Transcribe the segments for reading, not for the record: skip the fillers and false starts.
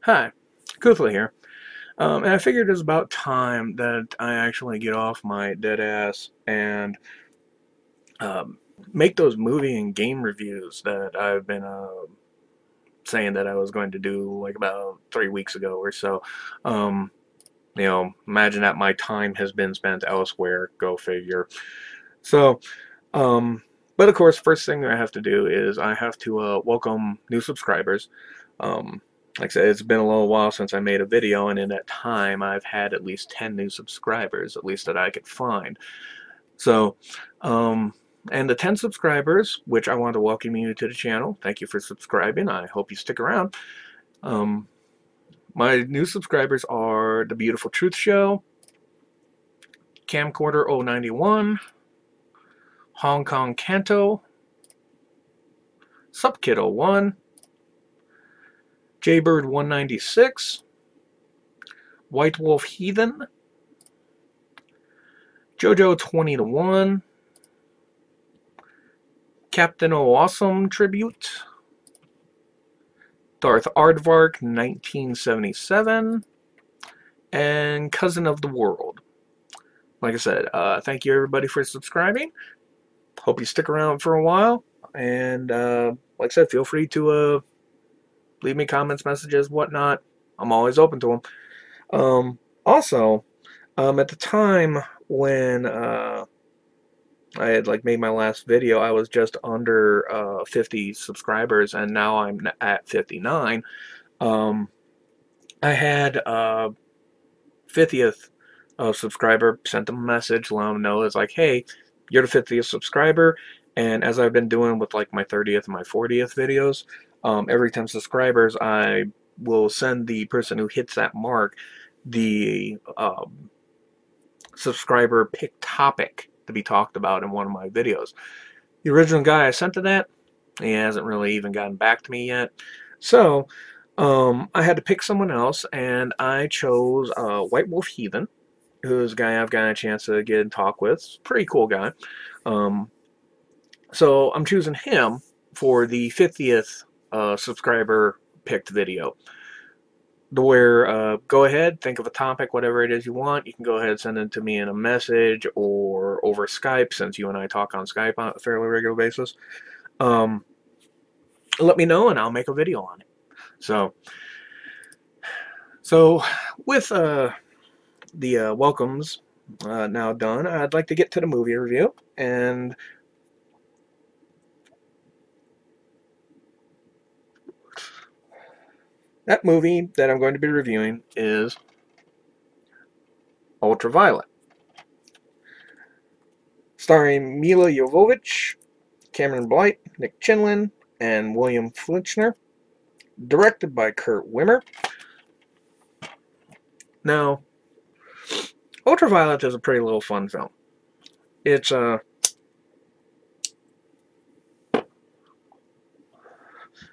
Hi, Cuthla here. And I figured it's about time that I actually get off my dead ass and um, make those movie and game reviews that I've been saying that I was going to do like about 3 weeks ago or so. Um, Imagine that my time has been spent elsewhere. Go figure. So, um, but of course, first thing I have to do is I have to welcome new subscribers. Um, like I said, it's been a little while since I made a video, and in that time, I've had at least 10 new subscribers, at least that I could find. So, um, and the 10 subscribers, which I want to welcome you to the channel. Thank you for subscribing. I hope you stick around. Um, my new subscribers are The Beautiful Truth Show, Camcorder 091, Hong Kong Kanto, Supkid 01, Jaybird 196, White Wolf Heathen, JoJo 20 to 1, Captain Awesome Tribute, Darth Aardvark 1977, and Cousin of the World. Like I said, thank you everybody for subscribing. Hope you stick around for a while. And like I said, feel free to leave me comments, messages, whatnot. I'm always open to them. Also, at the time when I had like made my last video, I was just under 50 subscribers, and now I'm at 59. Um, I had 50th subscriber, sent them a message, let them know it's like, hey, you're the 50th subscriber, and as I've been doing with like my 30th and my 40th videos, every 10 subscribers, I will send the person who hits that mark the subscriber pick topic to be talked about in one of my videos. The original guy I sent to that, he hasn't really even gotten back to me yet. So, I had to pick someone else, and I chose White Wolf Heathen, who's a guy I've gotten a chance to get and talk with. Pretty cool guy. Um, so I'm choosing him for the 50th subscriber picked video. Where go ahead, think of a topic, whatever it is you want. You can go ahead and send it to me in a message or over Skype, since you and I talk on Skype on a fairly regular basis. Um, Let me know and I'll make a video on it. So with the welcomes now done, I'd like to get to the movie review. And that movie that I'm going to be reviewing is Ultraviolet, starring Milla Jovovich, Cameron Blight, Nick Chinlund, and William Fichtner, directed by Kurt Wimmer. Now, Ultraviolet is a pretty little fun film. It's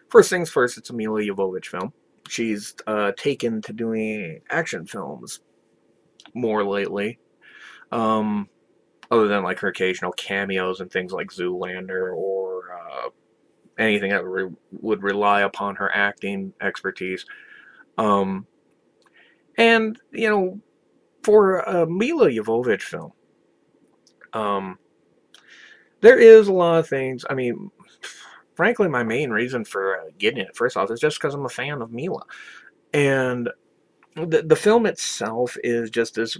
first things first, it's a Milla Jovovich film. She's taken to doing action films more lately. Um, Other than like her occasional cameos and things like Zoolander or anything that would rely upon her acting expertise. Um, and, for a Milla Jovovich film, um, there is a lot of things. I mean, frankly, my main reason for getting it, first off, is just because I'm a fan of Milla. And the film itself is just this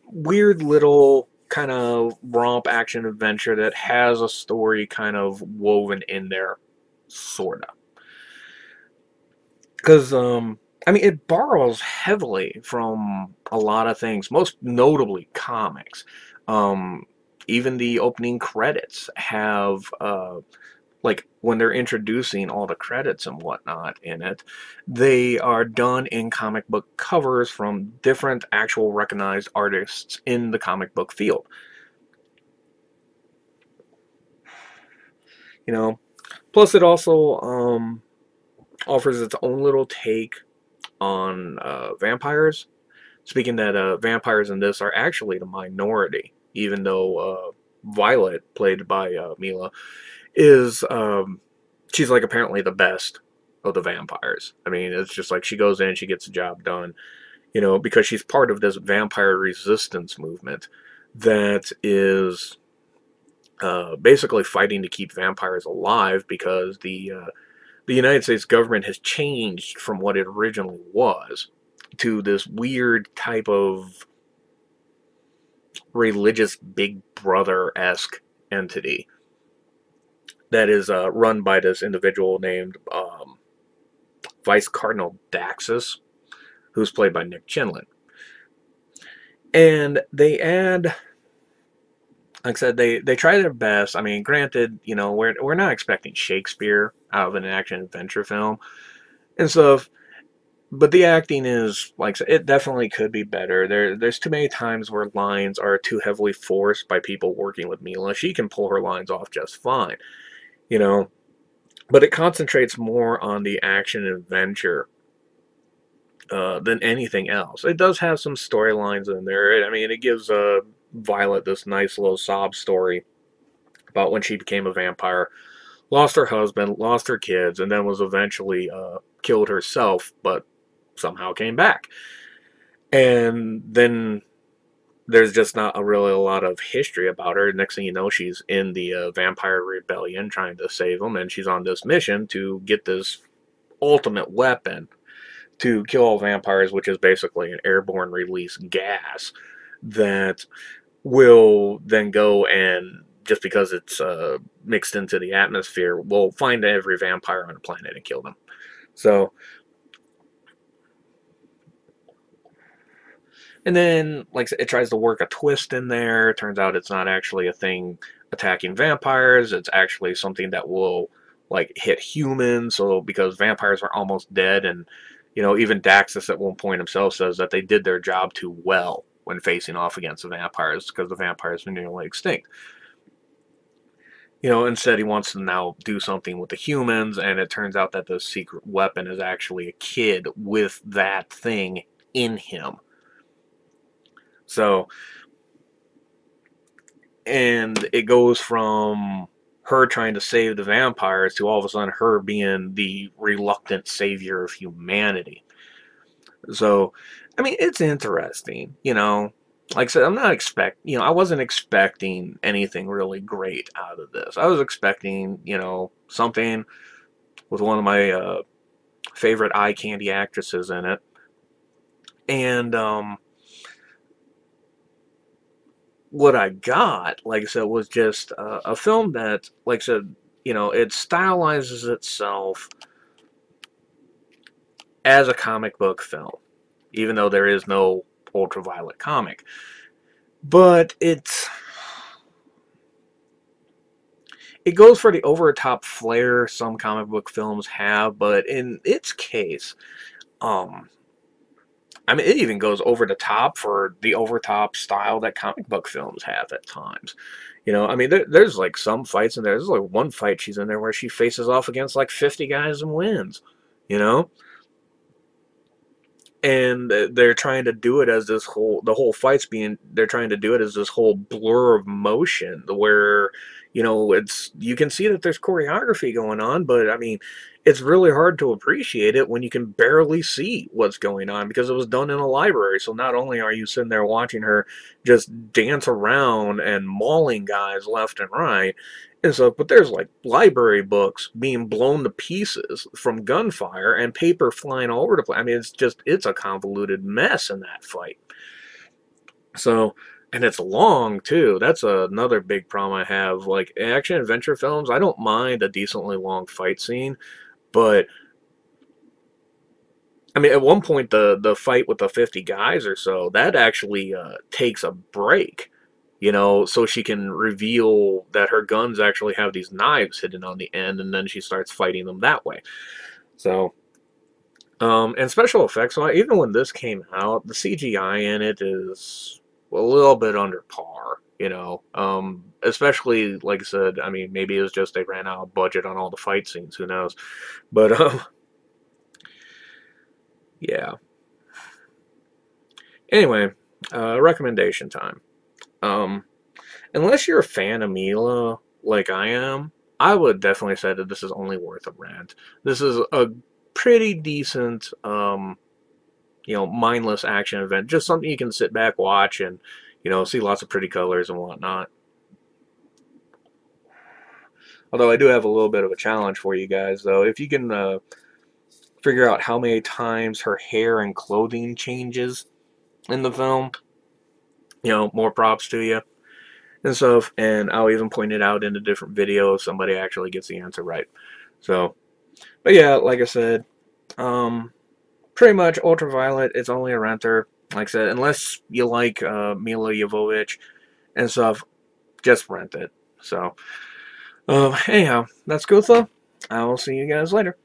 weird little kind of romp action adventure that has a story kind of woven in there, sorta. Because I mean, it borrows heavily from a lot of things, most notably comics. Um, Even the opening credits have like when they're introducing all the credits and whatnot in it, they are done in comic book covers from different actual recognized artists in the comic book field. You know, plus it also offers its own little take on vampires. Speaking that vampires in this are actually the minority, even though Violet, played by Milla, is she's like apparently the best of the vampires. I mean, it's just like she goes in, she gets the job done, you know, because she's part of this vampire resistance movement that is basically fighting to keep vampires alive because the United States government has changed from what it originally was to this weird type of religious Big Brother-esque entity that is run by this individual named Vice Cardinal Daxus, who's played by Nick Chinlund. And they add, like I said, they try their best. I mean, granted, you know, we're not expecting Shakespeare out of an action adventure film and stuff, but the acting is, like I said, it definitely could be better. There's too many times where lines are too heavily forced by people working with Milla. She can pull her lines off just fine, you know, but it concentrates more on the action adventure than anything else. It does have some storylines in there. I mean, it gives Violet this nice little sob story about when she became a vampire, lost her husband, lost her kids, and then was eventually killed herself, but somehow came back. And then there's just not really a lot of history about her. Next thing you know, she's in the vampire rebellion trying to save them, and she's on this mission to get this ultimate weapon to kill all vampires, which is basically an airborne release gas that will then go and, just because it's mixed into the atmosphere, will find every vampire on the planet and kill them. So, and then, like, it tries to work a twist in there. Turns out it's not actually a thing attacking vampires. It's actually something that will, like, hit humans. So, because vampires are almost dead, and, you know, even Daxus at one point himself says that they did their job too well when facing off against the vampires because the vampires are nearly extinct. You know, instead he wants to now do something with the humans, and it turns out that the secret weapon is actually a kid with that thing in him. So, and it goes from her trying to save the vampires to all of a sudden her being the reluctant savior of humanity. So, I mean, it's interesting, you know. Like I said, I wasn't expecting anything really great out of this. I was expecting, you know, something with one of my favorite eye candy actresses in it. And what I got, like I said, was just a film that, like I said, you know, it stylizes itself as a comic book film, even though there is no Ultraviolet comic. But it goes for the over-the-top flair some comic book films have, but in its case, I mean, it even goes over the top for the over-top style that comic book films have at times. You know, I mean, there's like some fights in there. There's like one fight she's in there where she faces off against like 50 guys and wins. You know, and they're trying to do it as the whole fight's being, they're trying to do it as this whole blur of motion where, you know, you can see that there's choreography going on, but I mean, it's really hard to appreciate it when you can barely see what's going on because it was done in a library. So not only are you sitting there watching her just dance around and mauling guys left and right and stuff, but there's like library books being blown to pieces from gunfire and paper flying all over the place. I mean, it's a convoluted mess in that fight. So, and it's long too. That's another big problem I have. Like action adventure films, I don't mind a decently long fight scene, but I mean, at one point the fight with the 50 guys or so, that actually takes a break, you know, so she can reveal that her guns actually have these knives hidden on the end, and then she starts fighting them that way. So, and special effects, so even when this came out, the CGI in it is a little bit under par, you know. Especially, like I said, I mean, maybe it's just they ran out of budget on all the fight scenes, who knows. But, yeah. Anyway, recommendation time. Um, unless you're a fan of Milla, like I am, I would definitely say that this is only worth a rent. This is a pretty decent, you know, mindless action event. Just something you can sit back, watch, and, you know, see lots of pretty colors and whatnot. Although I do have a little bit of a challenge for you guys, though. If you can figure out how many times her hair and clothing changes in the film, you know, more props to you and stuff. And I'll even point it out in a different video if somebody actually gets the answer right. So, but yeah, like I said, pretty much Ultraviolet, it's only a renter. Like I said, unless you like Milla Jovovich and stuff, just rent it. So, anyhow, that's Cuthla. I will see you guys later.